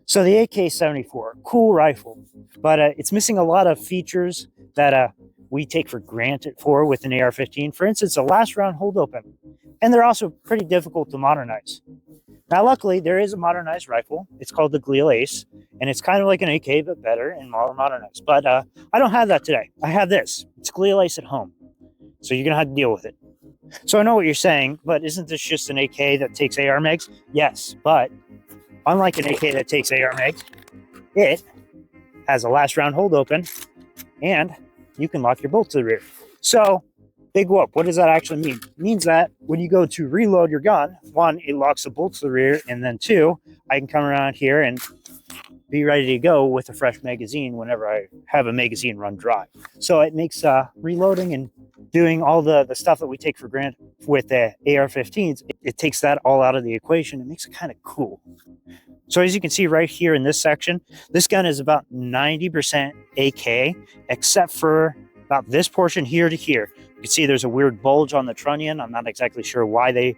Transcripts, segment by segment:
So the AK-74, cool rifle, but it's missing a lot of features that we take for granted with an AR-15. For instance, a last round hold open, and they're also pretty difficult to modernize. Now, luckily, there is a modernized rifle. It's called the Glial Ace, and it's kind of like an AK, but better and more modernized. But I don't have that today. I have this. It's Glial Ace at home, so you're going to have to deal with it. So I know what you're saying, but isn't this just an AK that takes AR mags? Yes, but unlike an AK that takes AR mags, it has a last round hold open, and you can lock your bolt to the rear. So, big whoop. What does that actually mean? It means that when you go to reload your gun, one, it locks the bolt to the rear, and then two, I can come around here and be ready to go with a fresh magazine whenever I have a magazine run dry. So it makes reloading and doing all the stuff that we take for granted with the AR-15s, it takes that all out of the equation. It makes it kind of cool. So as you can see right here in this section, this gun is about 90% AK, except for about this portion here to here. You can see there's a weird bulge on the trunnion. I'm not exactly sure why they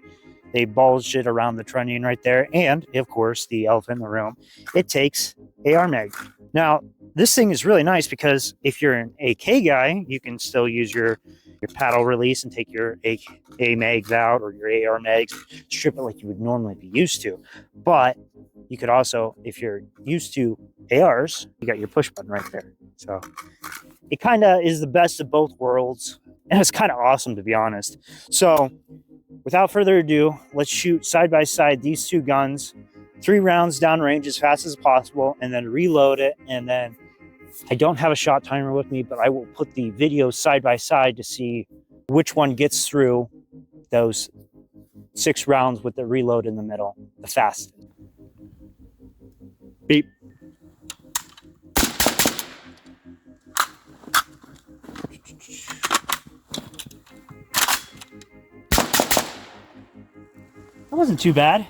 bulged it around the trunnion right there. And of course, the elephant in the room, it takes AR mag. Now, this thing is really nice because if you're an AK guy, you can still use your paddle release and take your AK mags out, or your AR mags, strip it like you would normally be used to. But you could also, if you're used to ARs, you got your push button right there. So it kind of is the best of both worlds. And it's kind of awesome, to be honest. So without further ado, let's shoot side by side these two guns, 3 rounds downrange as fast as possible, and then reload it. And then I don't have a shot timer with me, but I will put the videos side by side to see which one gets through those 6 rounds with the reload in the middle the fastest. Beep. That wasn't too bad.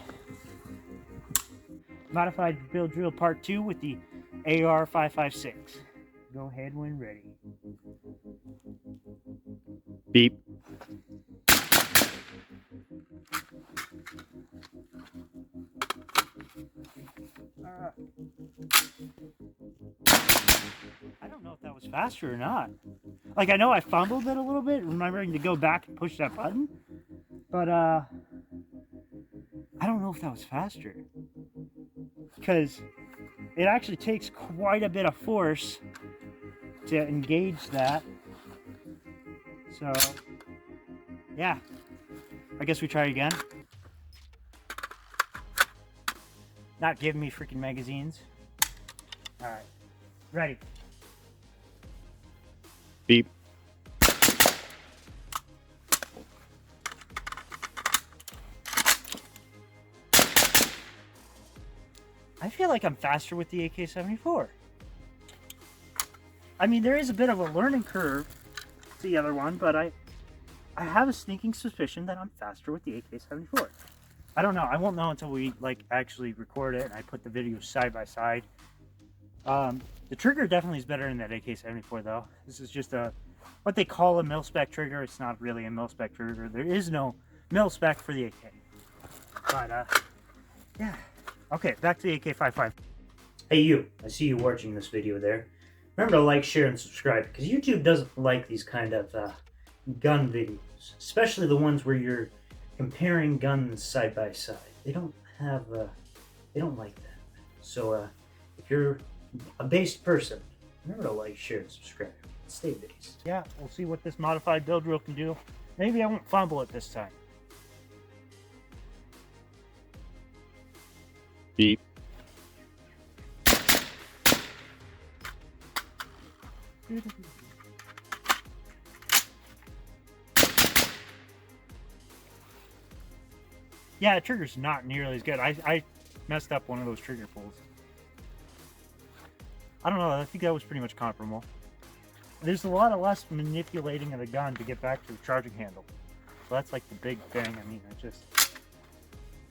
Modified build drill part 2 with the AR-556. Go ahead when ready. Beep. I don't know if that was faster or not. Like, I know I fumbled it a little bit, remembering to go back and push that button, but I don't know if that was faster, because it actually takes quite a bit of force to engage that. So yeah, I guess we try again. Not giving me freaking magazines. All right, ready. Beep. I feel like I'm faster with the AK-74. I mean, there is a bit of a learning curve to the other one, but I have a sneaking suspicion that I'm faster with the AK-74. I don't know. I won't know until we actually record it and I put the videos side by side. The trigger definitely is better in that AK-74 though. This is just what they call a mil-spec trigger. It's not really a mil-spec trigger. There is no mil-spec for the AK. But yeah. Okay, back to the AK-55. Hey you, I see you watching this video there. Remember to like, share, and subscribe, because YouTube doesn't like these kind of gun videos, especially the ones where you're comparing guns side by side. They don't like that. So if you're a based person, remember to like, share, and subscribe. Stay based. Yeah, we'll see what this modified build drill can do. Maybe I won't fumble it this time. Beep. Yeah, the trigger's not nearly as good. I messed up one of those trigger pulls. I don't know, I think that was pretty much comparable. There's a lot of less manipulating of the gun to get back to the charging handle. So that's like the big thing. I mean, I just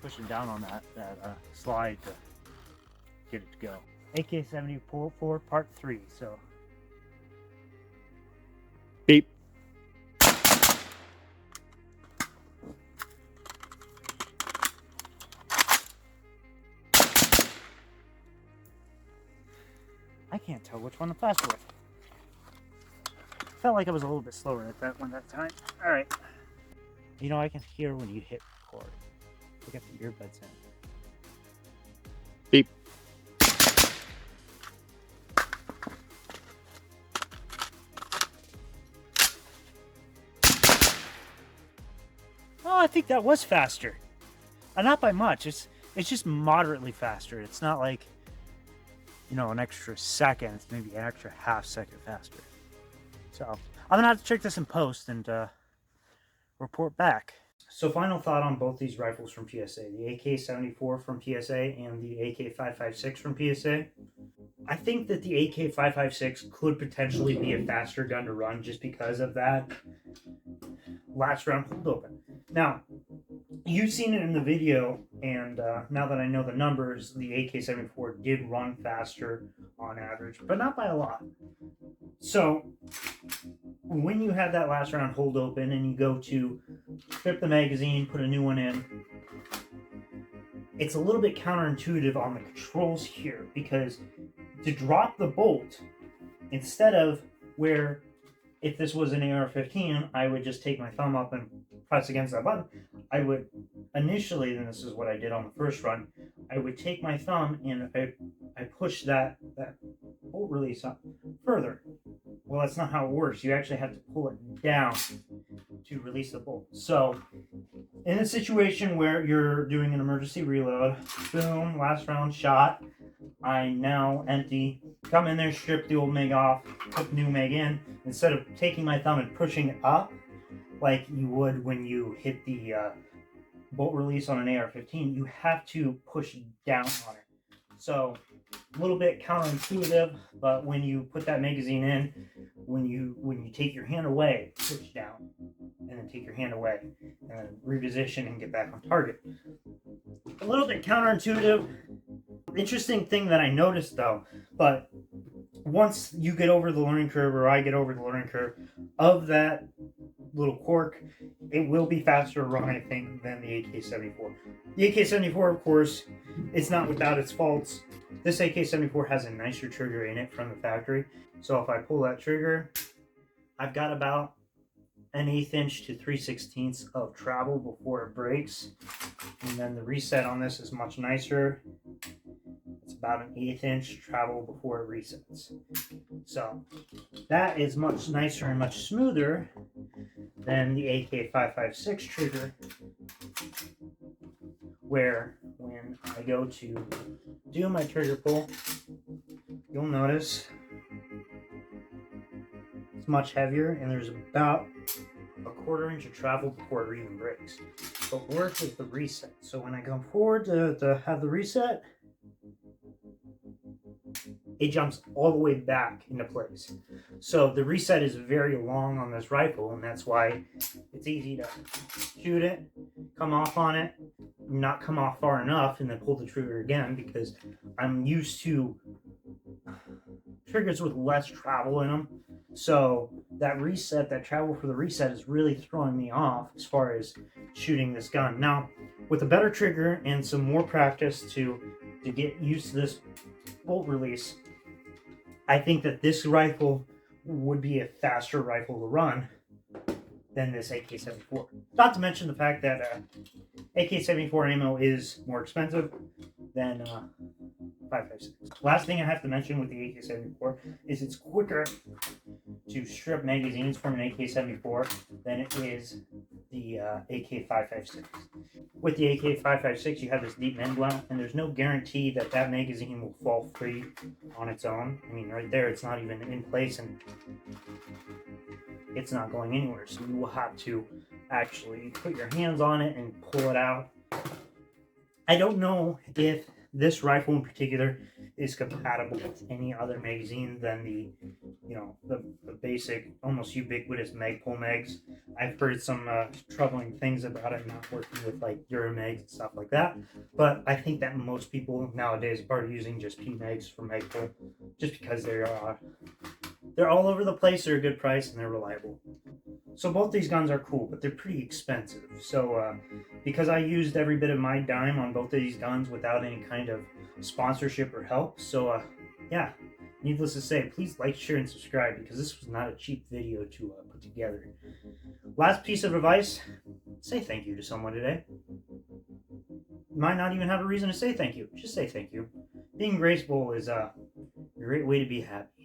pushing down on that slide to get it to go. AK-74 part 3, so. Beep. I can't tell which one to faster with. Felt like I was a little bit slower at that one that time. All right. You know, I can hear when you hit record. I got the earbuds in. Beep. Oh, I think that was faster. Not by much. It's just moderately faster. It's not like, you know, an extra second. It's maybe an extra half second faster. So I'm gonna have to check this in post and report back. So final thought on both these rifles from PSA, the AK-74 from PSA and the AK-556 from PSA. I think that the AK-556 could potentially be a faster gun to run just because of that last round hold open. Now, you've seen it in the video, and now that I know the numbers, the AK-74 did run faster on average, but not by a lot. So when you have that last round hold open and you go to strip the magazine, put a new one in, it's a little bit counterintuitive on the controls here, because to drop the bolt, instead of where if this was an AR-15, I would just take my thumb up and press against that button. I would initially, and this is what I did on the first run, I would take my thumb and I push that bolt release up further. Well, that's not how it works. You actually have to pull it down to release the bolt. So in a situation where you're doing an emergency reload, boom, last round shot, I now empty, come in there, strip the old mag off, put the new mag in. Instead of taking my thumb and pushing it up like you would when you hit the bolt release on an AR-15, you have to push down on it. So a little bit counterintuitive, but when you put that magazine in, when you take your hand away, push down, and then take your hand away, and reposition and get back on target. A little bit counterintuitive. Interesting thing that I noticed though, but once you get over the learning curve, or I get over the learning curve of that little quirk, it will be faster to run, I think, than the AK-74. The AK-74, of course, it's not without its faults. This AK-74 has a nicer trigger in it from the factory. So if I pull that trigger, I've got about an 1/8 inch to 3/16 of travel before it breaks. And then the reset on this is much nicer. It's about an 1/8 inch travel before it resets. So that is much nicer and much smoother than the AK-556 trigger, where when I go to do my trigger pull, you'll notice it's much heavier and there's about a 1/4 inch of travel before it even breaks. But worse is the reset. So when I come forward to have the reset, it jumps all the way back into place. So the reset is very long on this rifle, and that's why it's easy to shoot it, come off on it, not come off far enough, and then pull the trigger again, because I'm used to triggers with less travel in them. So that reset, that travel for the reset, is really throwing me off as far as shooting this gun. Now, with a better trigger and some more practice to get used to this bolt release, I think that this rifle would be a faster rifle to run than this AK-74. Not to mention the fact that AK-74 ammo is more expensive than 5.56. Last thing I have to mention with the AK-74 is it's quicker to strip magazines from an AK-74 than it is the AK-556. With the AK-556, you have this deep end well, and there's no guarantee that that magazine will fall free on its own. I mean, right there, it's not even in place, and it's not going anywhere. So you will have to actually put your hands on it and pull it out. I don't know if this rifle in particular is compatible with any other magazine than the basic, almost ubiquitous Magpul mags. I've heard some troubling things about it not working with like Duramags and stuff like that, but I think that most people nowadays are using just P-mags from Magpul just because they're all over the place, they're a good price, and they're reliable. So both these guns are cool, but they're pretty expensive. So because I used every bit of my dime on both of these guns without any kind of sponsorship or help, so yeah, needless to say, please like, share, and subscribe because this was not a cheap video to put together. Last piece of advice, say thank you to someone today. You might not even have a reason to say thank you. Just say thank you. Being graceful is a great way to be happy.